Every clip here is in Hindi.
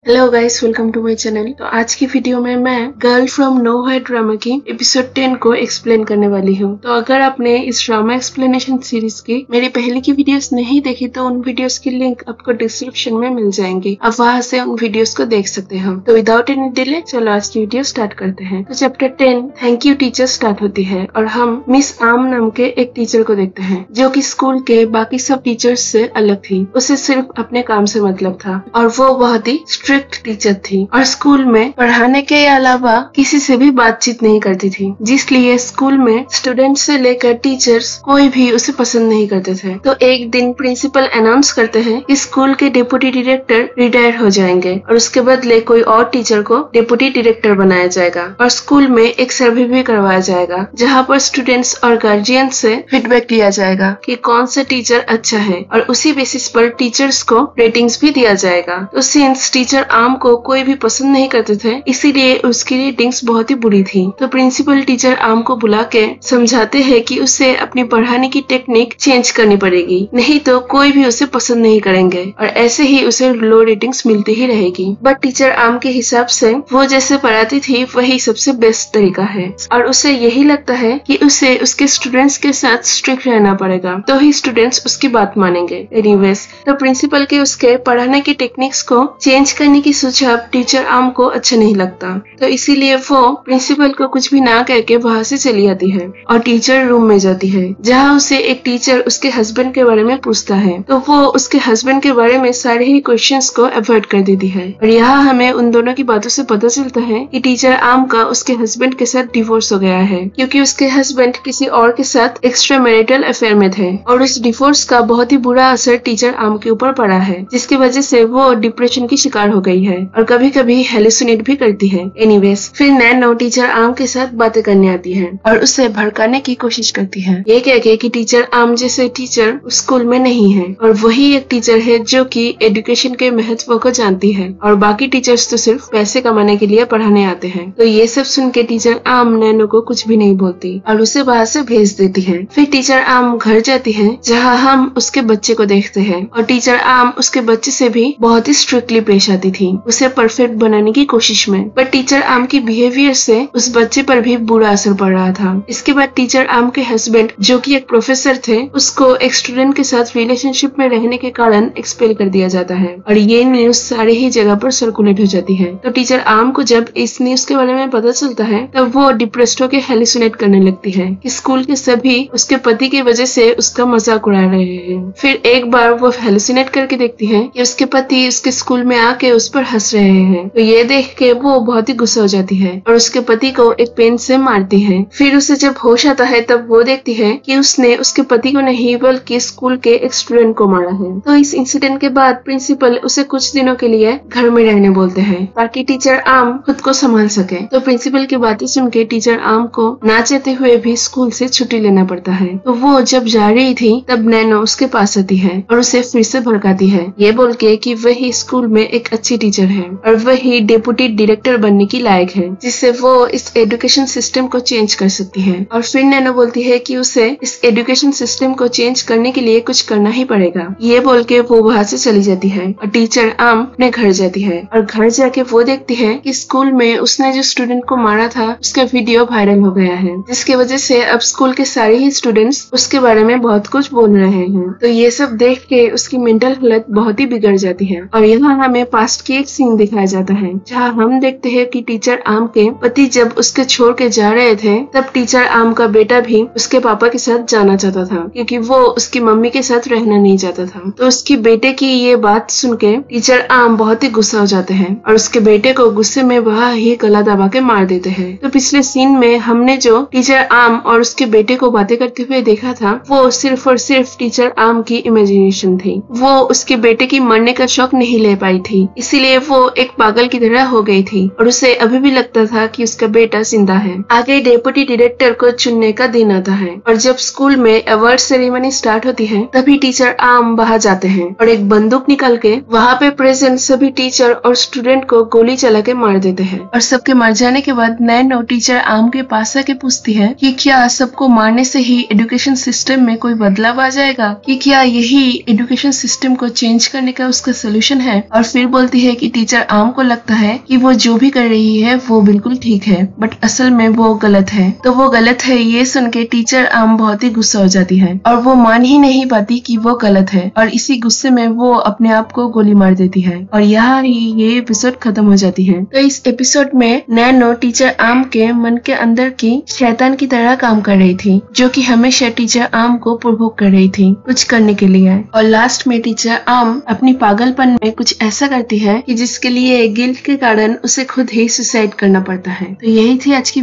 Hello guys, welcome to my channel. तो आज की वीडियो में मैं गर्ल फ्रॉम नोवेयर ड्रामा की एपिसोड 10 को एक्सप्लेन करने वाली हूँ। तो अगर आपने इस ड्रामा एक्सप्लेनेशन सीरीज की मेरी पहले की वीडियोस नहीं देखी तो उन वीडियोस की लिंक आपको डिस्क्रिप्शन में मिल जाएंगी, आप वहाँ से उन वीडियोस को देख सकते हो। तो विदाउट एनी डिले चलो आज की वीडियो स्टार्ट करते हैं। तो chapter 10 thank you teacher start होती है और हम मिस आम नाम के एक टीचर को देखते हैं जो कि स्कूल के बाकी सब टीचर्स से अलग थी। उसे सिर्फ अपने काम से मतलब था और वो बहुत ही स्ट्रिक्ट टीचर थी और स्कूल में पढ़ाने के अलावा किसी से भी बातचीत नहीं करती थी, जिसलिए स्कूल में स्टूडेंट से लेकर टीचर्स कोई भी उसे पसंद नहीं करते थे। तो एक दिन प्रिंसिपल अनाउंस करते हैं कि स्कूल के डिप्टी डायरेक्टर रिटायर हो जाएंगे और उसके बदले कोई और टीचर को डिप्टी डायरेक्टर बनाया जाएगा और स्कूल में एक सर्वे भी करवाया जाएगा जहाँ पर स्टूडेंट्स और गार्जियन से फीडबैक लिया जाएगा कि कौन सा टीचर अच्छा है और उसी बेसिस पर टीचर्स को रेटिंग्स भी दिया जाएगा। तो सिंस टीचर आम को कोई भी पसंद नहीं करते थे, इसीलिए उसकी रेटिंग्स बहुत ही बुरी थी। तो प्रिंसिपल टीचर आम को बुला के समझाते हैं कि उसे अपनी पढ़ाने की टेक्निक चेंज करनी पड़ेगी, नहीं तो कोई भी उसे पसंद नहीं करेंगे और ऐसे ही उसे लो रेटिंग्स मिलती ही रहेगी। बट टीचर आम के हिसाब से वो जैसे पढ़ाती थी वही सबसे बेस्ट तरीका है और उसे यही लगता है कि उसे उसके स्टूडेंट्स के साथ स्ट्रिक्ट रहना पड़ेगा तो ही स्टूडेंट्स उसकी बात मानेंगे। एनीवेज, तो प्रिंसिपल के उसके पढ़ाने की टेक्निक्स को चेंज करने की सुझाव टीचर आम को अच्छा नहीं लगता, तो इसीलिए वो प्रिंसिपल को कुछ भी ना कह के वहाँ से चली आती है और टीचर रूम में जाती है जहाँ उसे एक टीचर उसके हस्बैंड के बारे में पूछता है। तो वो उसके हस्बैंड के बारे में सारे ही क्वेश्चंस को अवॉइड कर देती है और यहाँ हमें उन दोनों की बातों से पता चलता है कि टीचर आम का उसके हस्बैंड के साथ डिवोर्स हो गया है क्योंकि उसके हस्बैंड किसी और के साथ एक्स्ट्रा मैरिटल अफेयर में थे और इस डिवोर्स का बहुत ही बुरा असर टीचर आम के ऊपर पड़ा है, जिसकी वजह से वो डिप्रेशन की शिकार हो गई है और कभी कभी हेलुसिनेट भी करती है। एनीवेज, फिर नैनो टीचर आम के साथ बातें करने आती है और उसे भड़काने की कोशिश करती है, ये कह के कि टीचर आम जैसे टीचर स्कूल में नहीं है और वही एक टीचर है जो कि एजुकेशन के महत्व को जानती है और बाकी टीचर्स तो सिर्फ पैसे कमाने के लिए पढ़ाने आते हैं। तो ये सब सुन के टीचर आम नैनो को कुछ भी नहीं बोलती और उसे वहाँ से भेज देती है। फिर टीचर आम घर जाती है जहाँ हम उसके बच्चे को देखते हैं और टीचर आम उसके बच्चे से भी बहुत ही स्ट्रिक्टली पेश आती थी उसे परफेक्ट बनाने की कोशिश में, बट टीचर आम की बिहेवियर से उस बच्चे पर भी बुरा असर पड़ रहा था। इसके बाद टीचर आम के हस्बैंड जो कि एक प्रोफेसर थे उसको एक स्टूडेंट के साथ रिलेशनशिप में रहने के कारण एक्सपेल कर दिया जाता है और ये न्यूज सारे ही जगह पर सर्कुलेट हो जाती है। तो टीचर आम को जब इस न्यूज के बारे में पता चलता है तब वो डिप्रेस्ड होकर हेलुसिनेट करने लगती है कि स्कूल के सभी उसके पति की वजह से उसका मजाक उड़ा रहे हैं। फिर एक बार वो हेलुसिनेट करके देखती है कि उसके पति उसके स्कूल में आके उस पर हंस रहे हैं। तो ये देख के वो बहुत ही गुस्सा हो जाती है और उसके पति को एक पेन से मारती है। फिर उसे जब होश आता है तब वो देखती है कि उसने उसके पति को नहीं बल्कि स्कूल के एक स्टूडेंट को मारा है। तो इस इंसिडेंट के बाद प्रिंसिपल उसे कुछ दिनों के लिए घर में रहने बोलते हैं ताकि टीचर आम खुद को संभाल सके। तो प्रिंसिपल की बातें सुन के टीचर आम को ना चाहते हुए भी स्कूल से छुट्टी लेना पड़ता है। तो वो जब जा रही थी तब नैनो उसके पास आती है और उसे फिर से भड़काती है, ये बोल के कि वही स्कूल में एक अच्छी टीचर है और वही डिप्टी डायरेक्टर बनने की लायक है जिससे वो इस एजुकेशन सिस्टम को चेंज कर सकती है। और फिर नैनो बोलती है कि उसे इस एजुकेशन सिस्टम को चेंज करने के लिए कुछ करना ही पड़ेगा, ये बोल के वो वहाँ से चली जाती है और टीचर आम अपने घर जाती है और घर जाके वो देखती है कि स्कूल में उसने जो स्टूडेंट को मारा था उसका वीडियो वायरल हो गया है, जिसकी वजह से अब स्कूल के सारे ही स्टूडेंट्स उसके बारे में बहुत कुछ बोल रहे हैं। तो ये सब देख के उसकी मेंटल हालत बहुत ही बिगड़ जाती है और यहाँ हमें पास्ट की एक सीन दिखाया जाता है जहाँ हम देखते हैं कि टीचर आम के पति जब उसके छोड़ के जा रहे थे तब टीचर आम का बेटा भी उसके पापा के साथ जाना चाहता था क्योंकि वो उसकी मम्मी के साथ रहना नहीं चाहता था। तो उसकी बेटे की ये बात सुन के टीचर आम बहुत ही गुस्सा हो जाते हैं और उसके बेटे को गुस्से में वहाँ ही गला दबा के मार देते हैं। तो पिछले सीन में हमने जो टीचर आम और उसके बेटे को बातें करते हुए देखा था वो सिर्फ और सिर्फ टीचर आम की इमेजिनेशन थी। वो उसके बेटे की मरने का शौक नहीं ले पाई थी, इसीलिए वो एक पागल की तरह हो गई थी और उसे अभी भी लगता था कि उसका बेटा जिंदा है। आगे डिप्टी डायरेक्टर को चुनने का दिन आता है और जब स्कूल में अवार्ड सेरेमनी स्टार्ट होती है तभी टीचर आम वहाँ जाते हैं और एक बंदूक निकाल के वहाँ पे प्रेजेंट सभी टीचर और स्टूडेंट को गोली चला के मार देते हैं और सबके मर जाने के बाद नैनो टीचर आम के पास आके पूछती है कि क्या सबको मारने से ही एजुकेशन सिस्टम में कोई बदलाव आ जाएगा, कि क्या यही एजुकेशन सिस्टम को चेंज करने का उसका सोल्यूशन है। और फिर बोलती होती है कि टीचर आम को लगता है कि वो जो भी कर रही है वो बिल्कुल ठीक है, बट असल में वो गलत है। तो वो गलत है ये सुन के टीचर आम बहुत ही गुस्सा हो जाती है और वो मान ही नहीं पाती कि वो गलत है, और इसी गुस्से में वो अपने आप को गोली मार देती है और यहाँ ही ये एपिसोड खत्म हो जाती है। तो इस एपिसोड में नैनो टीचर आम के मन के अंदर की शैतान की तरह काम कर रही थी, जो कि हमेशा टीचर आम को प्रोवोक कर रही थी कुछ करने के लिए। और लास्ट में टीचर आम अपनी पागलपन में कुछ ऐसा करती है कि जिसके लिए गिल्ट के कारण उसे खुद ही सुसाइड करना पड़ता है। तो यही थी आज की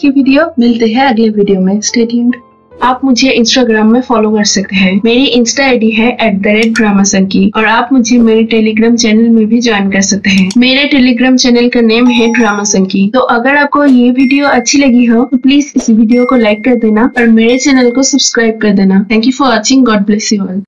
वीडियो। मिलते हैं अगले वीडियो में। Stay tuned. आप मुझे इंस्टाग्राम में फॉलो कर सकते हैं। मेरी इंस्टा आईडी है @dramasanki और आप मुझे मेरे टेलीग्राम चैनल में भी ज्वाइन कर सकते हैं। मेरे टेलीग्राम चैनल का नेम है ड्रामासंकी। तो अगर आपको ये वीडियो अच्छी लगी हो तो प्लीज इस वीडियो को लाइक कर देना और मेरे चैनल को सब्सक्राइब कर देना। Thank you for watching. God bless you all.